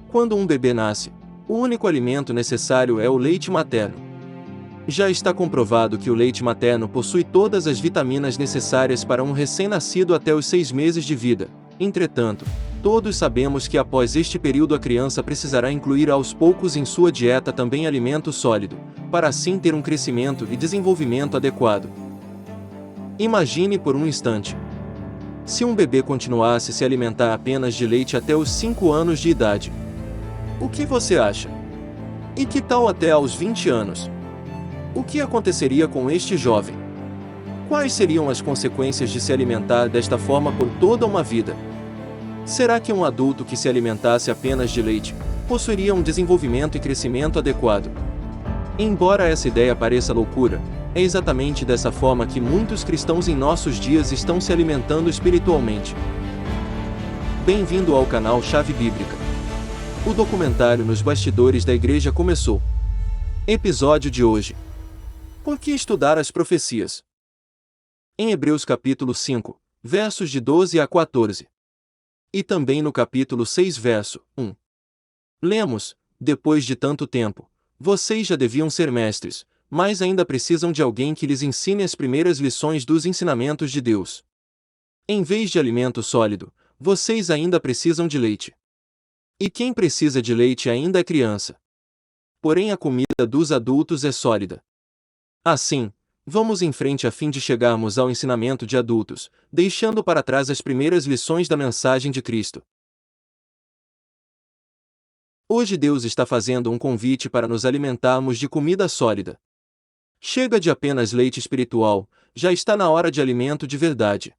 Quando um bebê nasce, o único alimento necessário é o leite materno. Já está comprovado que o leite materno possui todas as vitaminas necessárias para um recém-nascido até os 6 meses de vida. Entretanto, todos sabemos que após este período a criança precisará incluir aos poucos em sua dieta também alimento sólido, para assim ter um crescimento e desenvolvimento adequado. Imagine por um instante. Se um bebê continuasse a se alimentar apenas de leite até os 5 anos de idade. O que você acha? E que tal até aos 20 anos? O que aconteceria com este jovem? Quais seriam as consequências de se alimentar desta forma por toda uma vida? Será que um adulto que se alimentasse apenas de leite possuiria um desenvolvimento e crescimento adequado? Embora essa ideia pareça loucura, é exatamente dessa forma que muitos cristãos em nossos dias estão se alimentando espiritualmente. Bem-vindo ao canal Chave Bíblica. O documentário Nos Bastidores da Igreja começou. Episódio de hoje. Por que estudar as profecias? Em Hebreus capítulo 5, versos de 12 a 14. E também no capítulo 6 verso 1. Lemos: depois de tanto tempo, vocês já deviam ser mestres, mas ainda precisam de alguém que lhes ensine as primeiras lições dos ensinamentos de Deus. Em vez de alimento sólido, vocês ainda precisam de leite. E quem precisa de leite ainda é criança. Porém a comida dos adultos é sólida. Assim, vamos em frente a fim de chegarmos ao ensinamento de adultos, deixando para trás as primeiras lições da mensagem de Cristo. Hoje Deus está fazendo um convite para nos alimentarmos de comida sólida. Chega de apenas leite espiritual, já está na hora de alimento de verdade.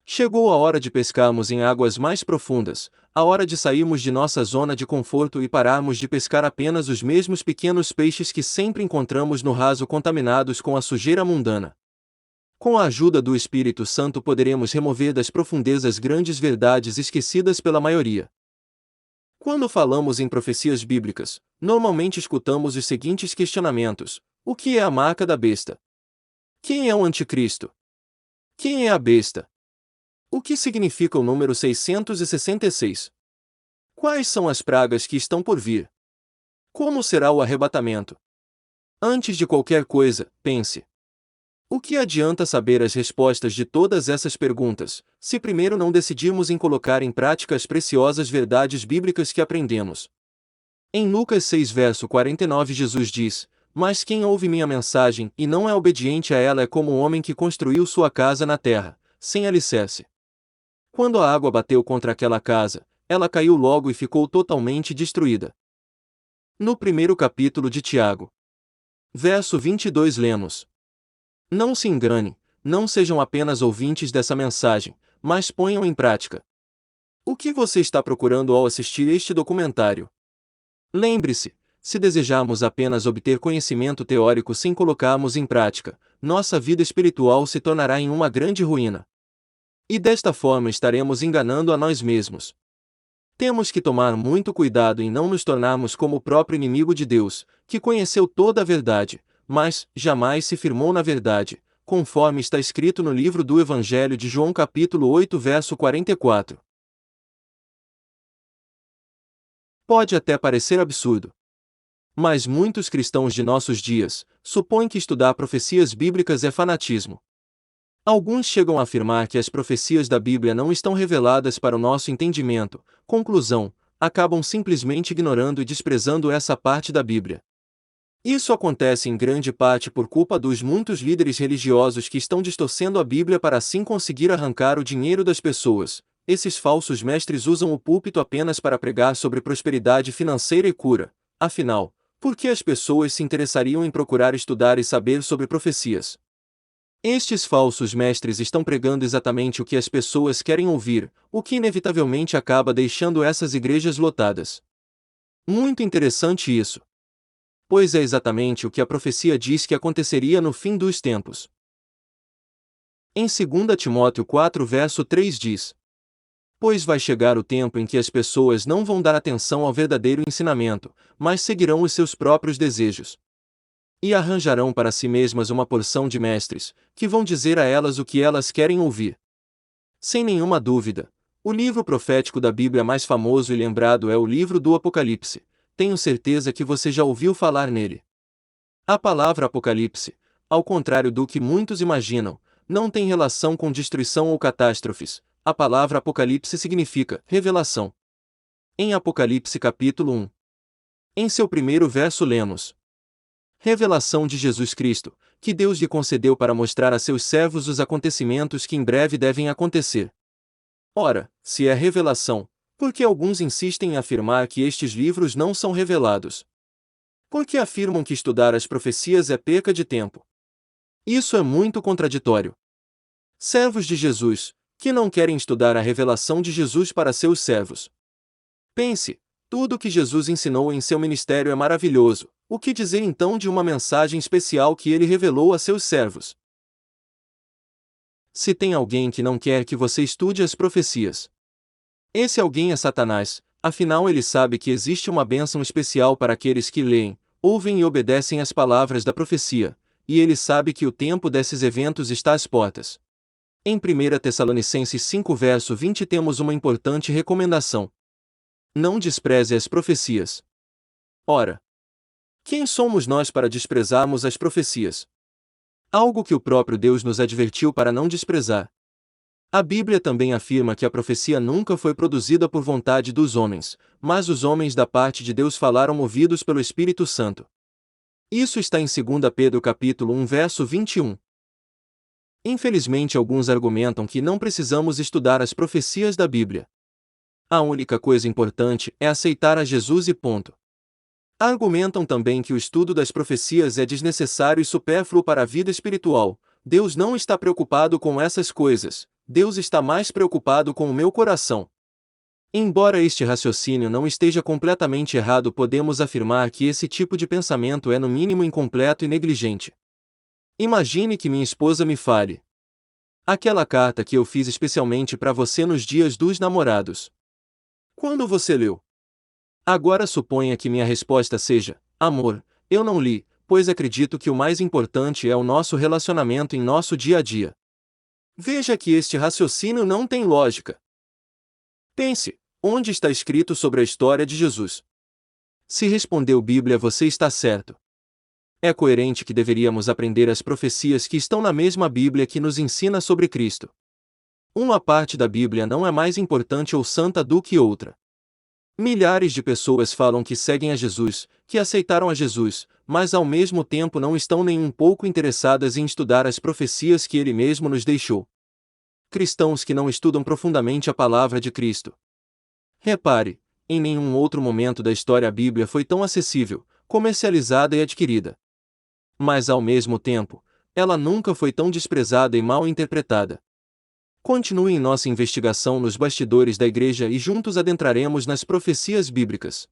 Chegou a hora de pescarmos em águas mais profundas, a hora de sairmos de nossa zona de conforto e pararmos de pescar apenas os mesmos pequenos peixes que sempre encontramos no raso contaminados com a sujeira mundana. Com a ajuda do Espírito Santo poderemos remover das profundezas grandes verdades esquecidas pela maioria. Quando falamos em profecias bíblicas, normalmente escutamos os seguintes questionamentos: o que é a marca da besta? Quem é o anticristo? Quem é a besta? O que significa o número 666? Quais são as pragas que estão por vir? Como será o arrebatamento? Antes de qualquer coisa, pense. O que adianta saber as respostas de todas essas perguntas, se primeiro não decidirmos em colocar em prática as preciosas verdades bíblicas que aprendemos? Em Lucas 6 verso 49 Jesus diz: mas quem ouve minha mensagem e não é obediente a ela é como um homem que construiu sua casa na terra, sem alicerce. Quando a água bateu contra aquela casa, ela caiu logo e ficou totalmente destruída. No primeiro capítulo de Tiago, verso 22 lemos: não se engane, não sejam apenas ouvintes dessa mensagem, mas ponham em prática. O que você está procurando ao assistir este documentário? Lembre-se, se desejarmos apenas obter conhecimento teórico sem colocarmos em prática, nossa vida espiritual se tornará em uma grande ruína. E desta forma estaremos enganando a nós mesmos. Temos que tomar muito cuidado em não nos tornarmos como o próprio inimigo de Deus, que conheceu toda a verdade, mas jamais se firmou na verdade, conforme está escrito no livro do Evangelho de João capítulo 8 verso 44. Pode até parecer absurdo. Mas muitos cristãos de nossos dias supõem que estudar profecias bíblicas é fanatismo. Alguns chegam a afirmar que as profecias da Bíblia não estão reveladas para o nosso entendimento. Conclusão: acabam simplesmente ignorando e desprezando essa parte da Bíblia. Isso acontece em grande parte por culpa dos muitos líderes religiosos que estão distorcendo a Bíblia para assim conseguir arrancar o dinheiro das pessoas. Esses falsos mestres usam o púlpito apenas para pregar sobre prosperidade financeira e cura. Afinal, por que as pessoas se interessariam em procurar estudar e saber sobre profecias? Estes falsos mestres estão pregando exatamente o que as pessoas querem ouvir, o que inevitavelmente acaba deixando essas igrejas lotadas. Muito interessante isso. Pois é exatamente o que a profecia diz que aconteceria no fim dos tempos. Em 2 Timóteo 4 verso 3 diz: pois vai chegar o tempo em que as pessoas não vão dar atenção ao verdadeiro ensinamento, mas seguirão os seus próprios desejos. E arranjarão para si mesmas uma porção de mestres, que vão dizer a elas o que elas querem ouvir. Sem nenhuma dúvida, O livro profético da Bíblia mais famoso e lembrado é o livro do Apocalipse. Tenho certeza que você já ouviu falar nele. A palavra Apocalipse, ao contrário do que muitos imaginam, não tem relação com destruição ou catástrofes. A palavra Apocalipse significa revelação. Em Apocalipse capítulo 1. Em seu primeiro verso lemos: revelação de Jesus Cristo, que Deus lhe concedeu para mostrar a seus servos os acontecimentos que em breve devem acontecer. Ora, se é revelação, por que alguns insistem em afirmar que estes livros não são revelados? Por que afirmam que estudar as profecias é perca de tempo? Isso é muito contraditório. Servos de Jesus, que não querem estudar a revelação de Jesus para seus servos. Pense, tudo o que Jesus ensinou em seu ministério é maravilhoso. O que dizer então de uma mensagem especial que ele revelou a seus servos? Se tem alguém que não quer que você estude as profecias, esse alguém é Satanás, afinal ele sabe que existe uma bênção especial para aqueles que leem, ouvem e obedecem às palavras da profecia, e ele sabe que o tempo desses eventos está às portas. Em 1 Tessalonicenses 5 verso 20 temos uma importante recomendação. Não despreze as profecias. Ora, quem somos nós para desprezarmos as profecias? Algo que o próprio Deus nos advertiu para não desprezar. A Bíblia também afirma que a profecia nunca foi produzida por vontade dos homens, mas os homens da parte de Deus falaram movidos pelo Espírito Santo. Isso está em 2 Pedro capítulo 1 verso 21. Infelizmente alguns argumentam que não precisamos estudar as profecias da Bíblia. A única coisa importante é aceitar a Jesus e ponto. Argumentam também que o estudo das profecias é desnecessário e supérfluo para a vida espiritual. Deus não está preocupado com essas coisas, Deus está mais preocupado com o meu coração. Embora este raciocínio não esteja completamente errado, podemos afirmar que esse tipo de pensamento é no mínimo incompleto e negligente. Imagine que minha esposa me fale: aquela carta que eu fiz especialmente para você nos dias dos namorados. Quando você leu? Agora suponha que minha resposta seja: amor, eu não li, pois acredito que o mais importante é o nosso relacionamento em nosso dia a dia. Veja que este raciocínio não tem lógica. Pense, onde está escrito sobre a história de Jesus? Se respondeu Bíblia, você está certo. É coerente que deveríamos aprender as profecias que estão na mesma Bíblia que nos ensina sobre Cristo. Uma parte da Bíblia não é mais importante ou santa do que outra. Milhares de pessoas falam que seguem a Jesus, que aceitaram a Jesus, mas ao mesmo tempo não estão nem um pouco interessadas em estudar as profecias que ele mesmo nos deixou. Cristãos que não estudam profundamente a palavra de Cristo. Repare, em nenhum outro momento da história a Bíblia foi tão acessível, comercializada e adquirida. Mas ao mesmo tempo, ela nunca foi tão desprezada e mal interpretada. Continue em nossa investigação nos bastidores da igreja e juntos adentraremos nas profecias bíblicas.